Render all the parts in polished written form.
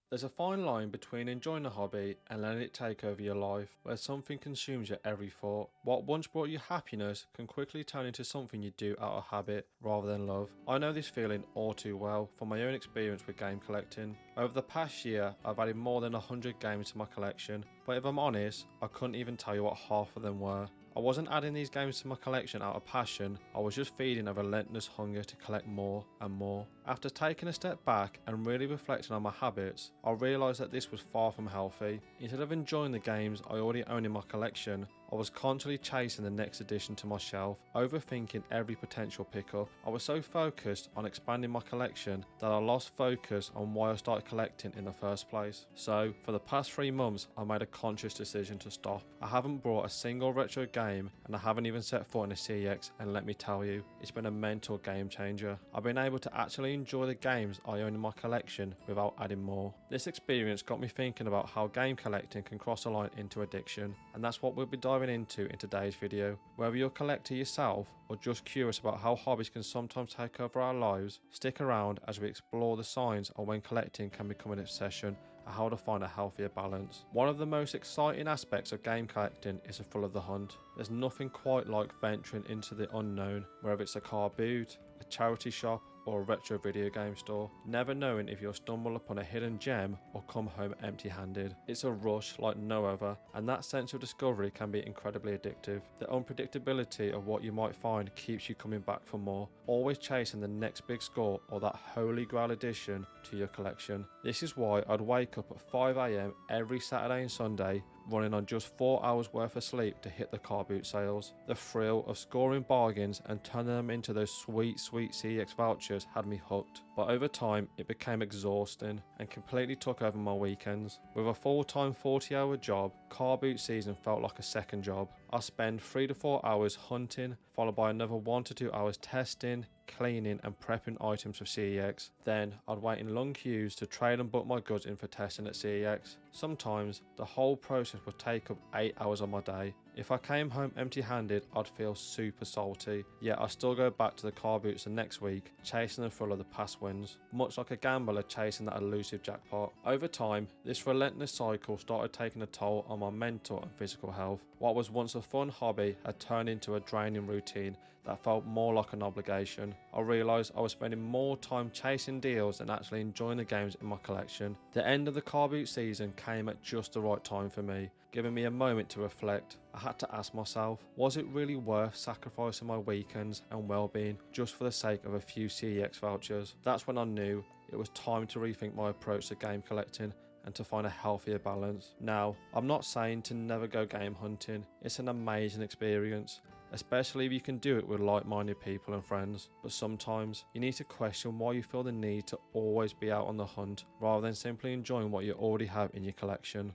There's a fine line between enjoying a hobby and letting it take over your life, where something consumes your every thought. What once brought you happiness can quickly turn into something you do out of habit rather than love. I know this feeling all too well from my own experience with game collecting. Over the past year, I've added more than 100 games to my collection, but if I'm honest, I couldn't even tell you what half of them were. I wasn't adding these games to my collection out of passion, I was just feeding a relentless hunger to collect more and more. After taking a step back and really reflecting on my habits, I realised that this was far from healthy. Instead of enjoying the games I already own in my collection, I was constantly chasing the next addition to my shelf, overthinking every potential pickup. I was so focused on expanding my collection that I lost focus on why I started collecting in the first place. So, for the past 3 months, I made a conscious decision to stop. I haven't bought a single retro game and I haven't even set foot in a CEX, and let me tell you, it's been a mental game changer. I've been able to actually enjoy the games I own in my collection without adding more. This experience got me thinking about how game collecting can cross a line into addiction, and that's what we'll be diving into in today's video. Whether you're a collector yourself or just curious about how hobbies can sometimes take over our lives, stick around as we explore the signs of when collecting can become an obsession and how to find a healthier balance. One of the most exciting aspects of game collecting is the thrill of the hunt. There's nothing quite like venturing into the unknown, whether it's a car boot, a charity shop, or a retro video game store, never knowing if you'll stumble upon a hidden gem or come home empty-handed. It's a rush like no other, and that sense of discovery can be incredibly addictive. The unpredictability of what you might find keeps you coming back for more, always chasing the next big score or that holy grail addition to your collection. This is why I'd wake up at 5 AM every Saturday and Sunday, running on just 4 hours worth of sleep to hit the car boot sales. The thrill of scoring bargains and turning them into those sweet CEX vouchers had me hooked, but over time it became exhausting and completely took over my weekends. With a full-time 40-hour job, car boot season felt like a second job. I spend 3 to 4 hours hunting, followed by another 1 to 2 hours testing, cleaning and prepping items for CEX. Then I'd wait in long queues to trade and book my goods in for testing at CEX. Sometimes the whole process would take up 8 hours of my day. If I came home empty-handed, I'd feel super salty, yet I still go back to the car boots the next week, chasing the thrill of the past wins, much like a gambler chasing that elusive jackpot. Over time, this relentless cycle started taking a toll on my mental and physical health. What was once a fun hobby had turned into a draining routine that felt more like an obligation. I realised I was spending more time chasing deals than actually enjoying the games in my collection. The end of the car boot season came at just the right time for me, giving me a moment to reflect. I had to ask myself, was it really worth sacrificing my weekends and well-being just for the sake of a few CEX vouchers? That's when I knew it was time to rethink my approach to game collecting and to find a healthier balance. Now, I'm not saying to never go game hunting. It's an amazing experience, especially if you can do it with like-minded people and friends. But sometimes you need to question why you feel the need to always be out on the hunt rather than simply enjoying what you already have in your collection.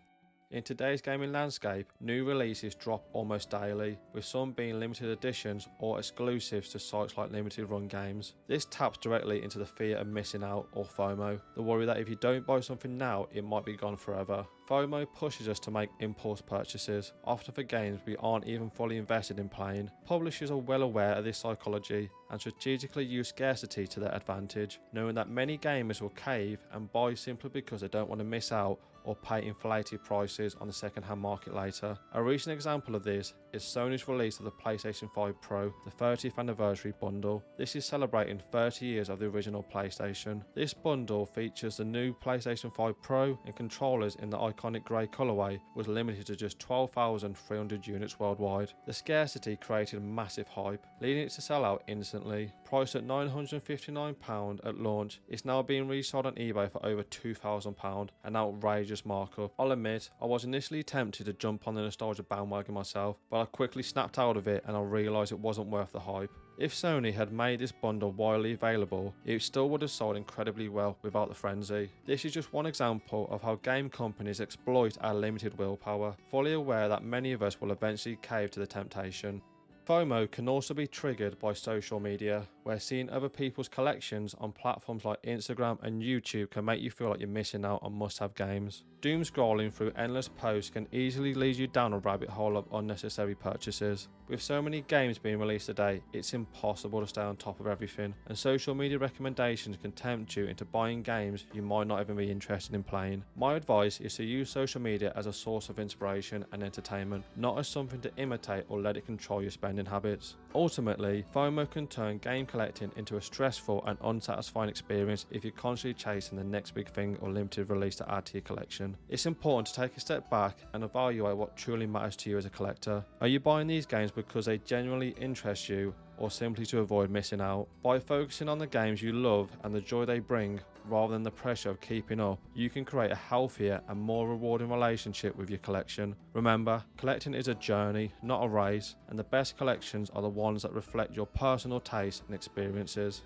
In today's gaming landscape, new releases drop almost daily, with some being limited editions or exclusives to sites like limited run games. This taps directly into the fear of missing out, or FOMO, the worry that if you don't buy something now, it might be gone forever. FOMO pushes us to make impulse purchases, often for games we aren't even fully invested in playing. Publishers are well aware of this psychology and strategically use scarcity to their advantage, knowing that many gamers will cave and buy simply because they don't want to miss out or pay inflated prices on the second-hand market later. A recent example of this is Sony's release of the PlayStation 5 Pro, the 30th anniversary bundle. This is celebrating 30 years of the original PlayStation. This bundle features the new PlayStation 5 Pro and controllers in the iconic grey colourway, was limited to just 12,300 units worldwide. The scarcity created massive hype, leading it to sell out instantly. Priced at £959 at launch, it's now being resold on eBay for over £2,000, an outrageous markup. I'll admit, I was initially tempted to jump on the nostalgia bandwagon myself, but I quickly snapped out of it and I realised it wasn't worth the hype. If Sony had made this bundle widely available, it still would have sold incredibly well without the frenzy. This is just one example of how game companies exploit our limited willpower, fully aware that many of us will eventually cave to the temptation. FOMO can also be triggered by social media, where seeing other people's collections on platforms like Instagram and YouTube can make you feel like you're missing out on must-have games. Doom scrolling through endless posts can easily lead you down a rabbit hole of unnecessary purchases. With so many games being released today, it's impossible to stay on top of everything, and social media recommendations can tempt you into buying games you might not even be interested in playing. My advice is to use social media as a source of inspiration and entertainment, not as something to imitate or let it control your spending habits. Ultimately, FOMO can turn game collecting into a stressful and unsatisfying experience if you're constantly chasing the next big thing or limited release to add to your collection. It's important to take a step back and evaluate what truly matters to you as a collector. Are you buying these games because they genuinely interest you, or simply to avoid missing out? By focusing on the games you love and the joy they bring, rather than the pressure of keeping up, you can create a healthier and more rewarding relationship with your collection. Remember, collecting is a journey, not a race, and the best collections are the ones that reflect your personal tastes and experiences.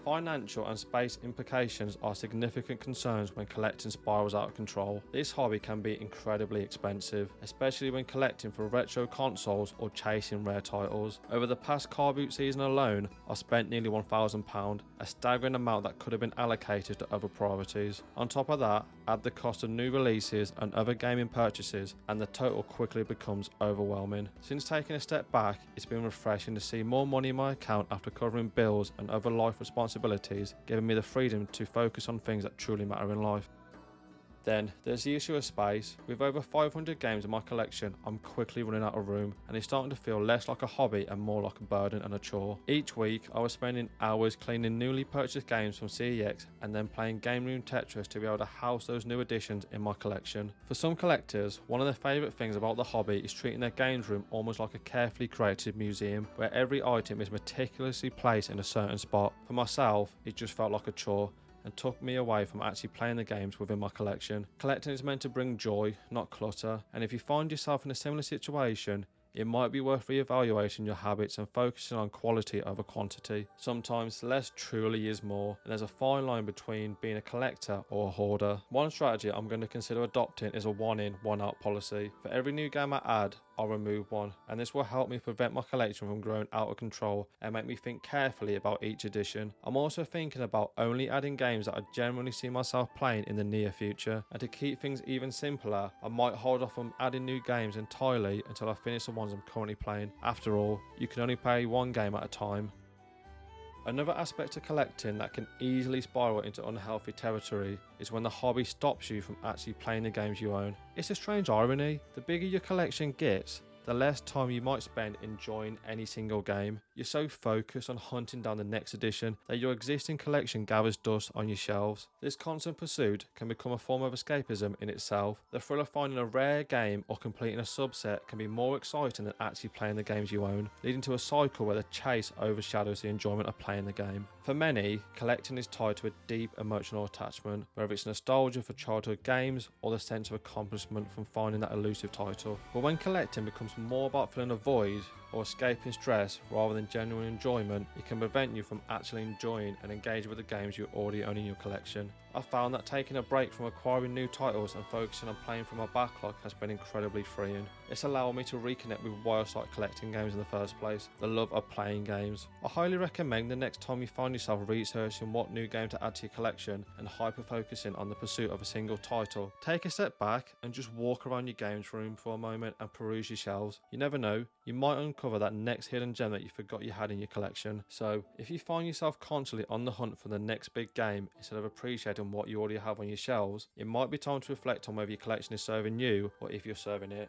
Financial and space implications are significant concerns when collecting spirals out of control. This hobby can be incredibly expensive, especially when collecting for retro consoles or chasing rare titles. Over the past car boot season alone, I spent nearly £1,000, a staggering amount that could have been allocated to other priorities. On top of that, add the cost of new releases and other gaming purchases, and the total quickly becomes overwhelming. Since taking a step back, it's been refreshing to see more money in my account after covering bills and other life responsibilities, giving me the freedom to focus on things that truly matter in life. Then there's the issue of space. With over 500 games in my collection, I'm quickly running out of room, and it's starting to feel less like a hobby and more like a burden and a chore. Each week I was spending hours cleaning newly purchased games from CEX and then playing game room Tetris to be able to house those new additions in my collection. For some collectors, one of their favourite things about the hobby is treating their games room almost like a carefully created museum, where every item is meticulously placed in a certain spot. For myself, it just felt like a chore and took me away from actually playing the games within my collection. Collecting is meant to bring joy, not clutter, and if you find yourself in a similar situation, it might be worth reevaluating your habits and focusing on quality over quantity. Sometimes less truly is more, and there's a fine line between being a collector or a hoarder. One strategy I'm going to consider adopting is a one in, one out policy. For every new game I add, I'll remove one, and this will help me prevent my collection from growing out of control and make me think carefully about each edition. I'm also thinking about only adding games that I genuinely see myself playing in the near future, and to keep things even simpler, I might hold off on adding new games entirely until I finish the ones I'm currently playing. After all, you can only play one game at a time. Another aspect of collecting that can easily spiral into unhealthy territory is when the hobby stops you from actually playing the games you own. It's a strange irony. The bigger your collection gets, the less time you might spend enjoying any single game. You're so focused on hunting down the next edition that your existing collection gathers dust on your shelves. This constant pursuit can become a form of escapism in itself. The thrill of finding a rare game or completing a subset can be more exciting than actually playing the games you own, leading to a cycle where the chase overshadows the enjoyment of playing the game. For many, collecting is tied to a deep emotional attachment, whether it's nostalgia for childhood games or the sense of accomplishment from finding that elusive title. But when collecting becomes more about filling a void or escaping stress rather than genuine enjoyment, it can prevent you from actually enjoying and engaging with the games you already own in your collection. I've found that taking a break from acquiring new titles and focusing on playing from my backlog has been incredibly freeing. It's allowed me to reconnect with why I started collecting games in the first place, the love of playing games. I highly recommend the next time you find yourself researching what new game to add to your collection and hyper-focusing on the pursuit of a single title, take a step back and just walk around your games room for a moment and peruse your shelves. You never know, you might uncover that next hidden gem that you forgot you had in your collection. So, if you find yourself constantly on the hunt for the next big game instead of appreciating what you already have on your shelves, it might be time to reflect on whether your collection is serving you or if you're serving it.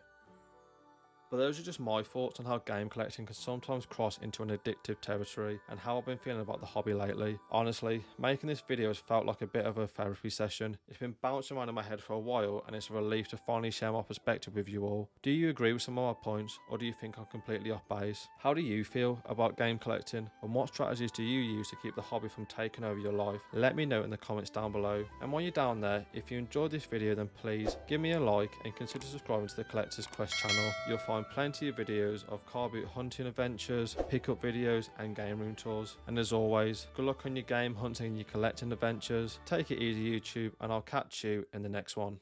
But those are just my thoughts on how game collecting can sometimes cross into an addictive territory and how I've been feeling about the hobby lately. Honestly, making this video has felt like a bit of a therapy session. It's been bouncing around in my head for a while and it's a relief to finally share my perspective with you all. Do you agree with some of my points, or do you think I'm completely off base? How do you feel about game collecting, and what strategies do you use to keep the hobby from taking over your life? Let me know in the comments down below. And while you're down there, if you enjoyed this video, then please give me a like and consider subscribing to the Collector's Quest channel. You'll find plenty of videos of car boot hunting adventures, pickup videos and game room tours. And as always, good luck on your game hunting and your collecting adventures. Take it easy YouTube, and I'll catch you in the next one.